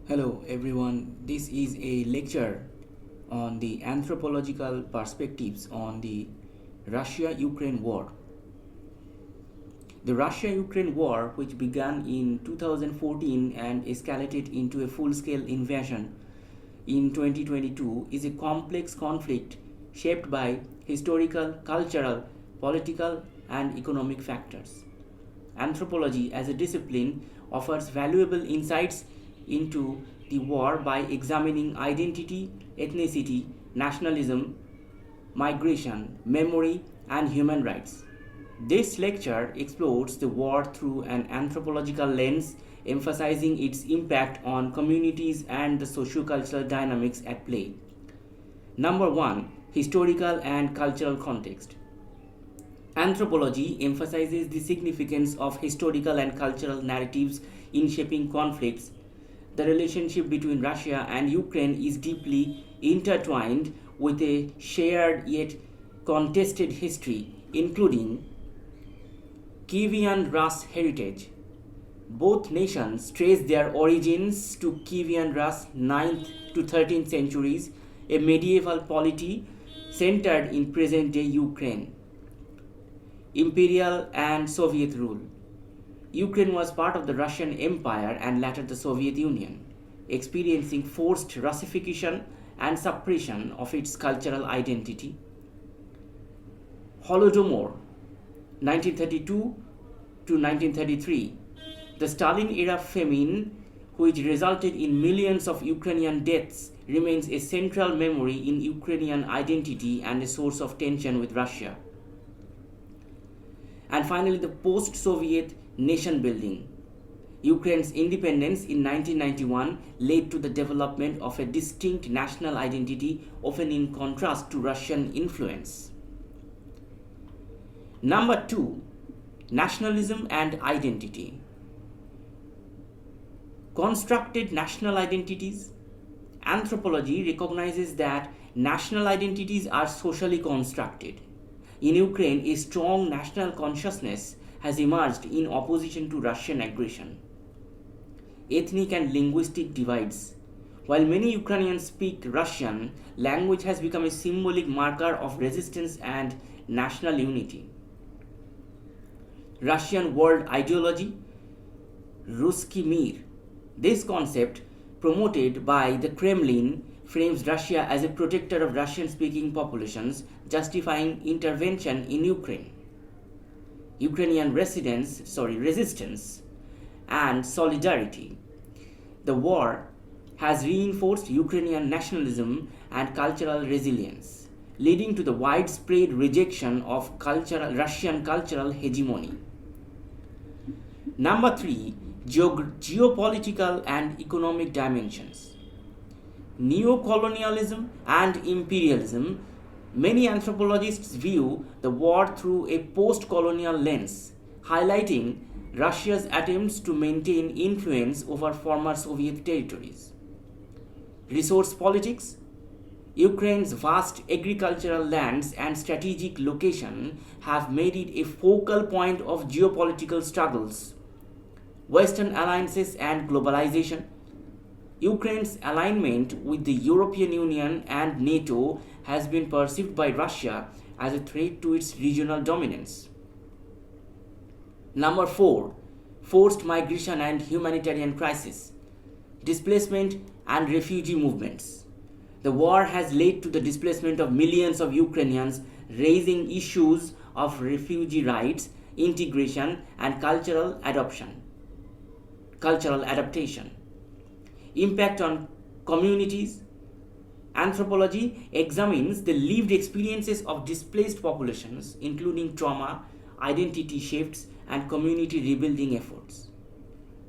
Hello everyone, this is a lecture on the anthropological perspectives on the Russia-Ukraine war. The Russia-Ukraine war, which began in 2014 and escalated into a full-scale invasion in 2022, is a complex conflict shaped by historical, cultural, political, and economic factors. Anthropology as a discipline offers valuable insights into the war by examining identity, ethnicity, nationalism, migration, memory, and human rights. This lecture explores the war through an anthropological lens, emphasizing its impact on communities and the socio-cultural dynamics at play. Number 1. Historical and cultural context. Anthropology emphasizes the significance of historical and cultural narratives in shaping conflicts. The relationship between Russia and Ukraine is deeply intertwined with a shared yet contested history, including Kievan Rus heritage. Both nations trace their origins to Kievan Rus 9th to 13th centuries, a medieval polity centered in present-day Ukraine. Imperial and Soviet rule. Ukraine was part of the Russian Empire and later the Soviet Union, experiencing forced Russification and suppression of its cultural identity. Holodomor, 1932 to 1933, the Stalin-era famine, which resulted in millions of Ukrainian deaths, remains a central memory in Ukrainian identity and a source of tension with Russia. And finally, the post-Soviet nation building. Ukraine's independence in 1991 led to the development of a distinct national identity, often in contrast to Russian influence. Number 2. Nationalism and identity. Constructed national identities. Anthropology recognizes that national identities are socially constructed. In Ukraine, a strong national consciousness has emerged in opposition to Russian aggression. Ethnic and linguistic divides. While many Ukrainians speak Russian, language has become a symbolic marker of resistance and national unity. Russian world ideology, Ruski Mir. This concept, promoted by the Kremlin, frames Russia as a protector of Russian-speaking populations, justifying intervention in Ukraine. Ukrainian resistance and solidarity. The war has reinforced Ukrainian nationalism and cultural resilience, leading to the widespread rejection of Russian cultural hegemony. Number 3. Geopolitical and economic dimensions. Neocolonialism and imperialism. Many anthropologists view the war through a post-colonial lens, highlighting Russia's attempts to maintain influence over former Soviet territories. Resource politics. Ukraine's vast agricultural lands and strategic location have made it a focal point of geopolitical struggles. Western alliances and globalization. Ukraine's alignment with the European Union and NATO has been perceived by Russia as a threat to its regional dominance. Number 4. Forced migration and humanitarian crisis. Displacement and refugee movements. The war has led to the displacement of millions of Ukrainians, raising issues of refugee rights, integration, and cultural adaptation. Impact on communities. Anthropology examines the lived experiences of displaced populations, including trauma, identity shifts, and community rebuilding efforts.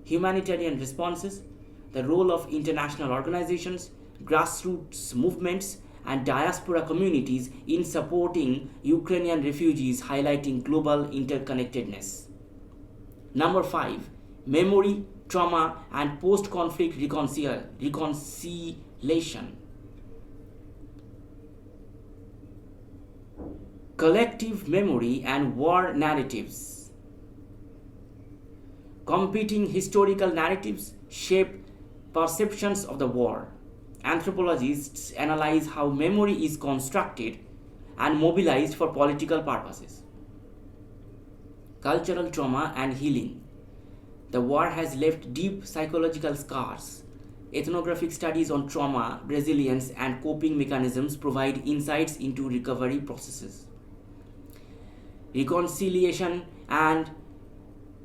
Humanitarian responses. The role of international organizations, grassroots movements, and diaspora communities in supporting Ukrainian refugees, highlighting global interconnectedness. Number 5. Memory, trauma, and post-conflict reconciliation. Collective memory and war narratives. Competing historical narratives shape perceptions of the war. Anthropologists analyze how memory is constructed and mobilized for political purposes. Cultural trauma and healing. The war has left deep psychological scars. Ethnographic studies on trauma, resilience, and coping mechanisms provide insights into recovery processes. Reconciliation and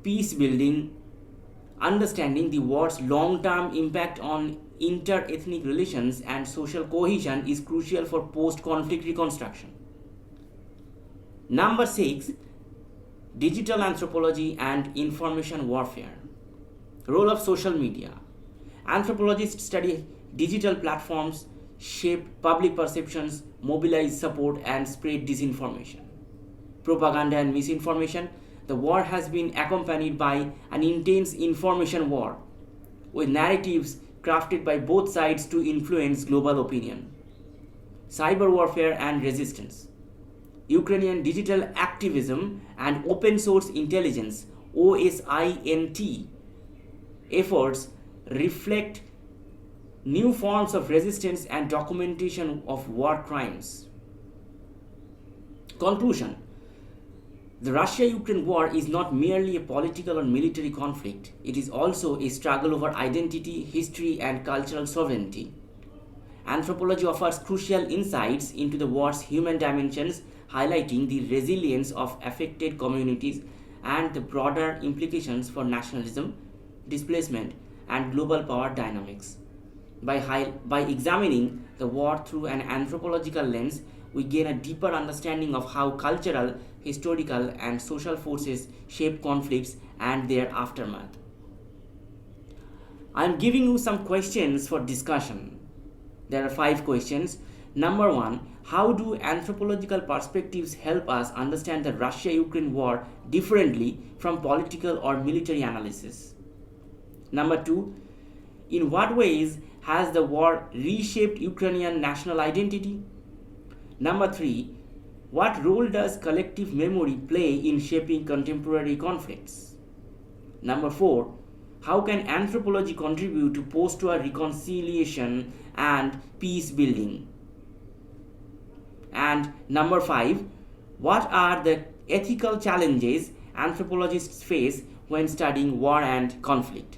peace building. Understanding the war's long term impact on inter ethnic relations and social cohesion is crucial for post conflict reconstruction. Number 6, digital anthropology and information warfare. Role of social media. Anthropologists study digital platforms, shape public perceptions, mobilize support, and spread disinformation. Propaganda and misinformation. The war has been accompanied by an intense information war, with narratives crafted by both sides to influence global opinion. Cyber warfare and resistance. Ukrainian digital activism and open source intelligence OSINT efforts reflect new forms of resistance and documentation of war crimes. Conclusion. The Russia-Ukraine war is not merely a political or military conflict. It is also a struggle over identity, history, and cultural sovereignty. Anthropology offers crucial insights into the war's human dimensions, highlighting the resilience of affected communities and the broader implications for nationalism, displacement, and global power dynamics. By examining the war through an anthropological lens, we gain a deeper understanding of how cultural, historical, and social forces shape conflicts and their aftermath. I am giving you some questions for discussion. There are 5 questions. Number 1, how do anthropological perspectives help us understand the Russia-Ukraine war differently from political or military analysis? Number 2, in what ways has the war reshaped Ukrainian national identity? Number 3, what role does collective memory play in shaping contemporary conflicts? Number 4, how can anthropology contribute to post-war reconciliation and peace building? And number 5, what are the ethical challenges anthropologists face when studying war and conflict?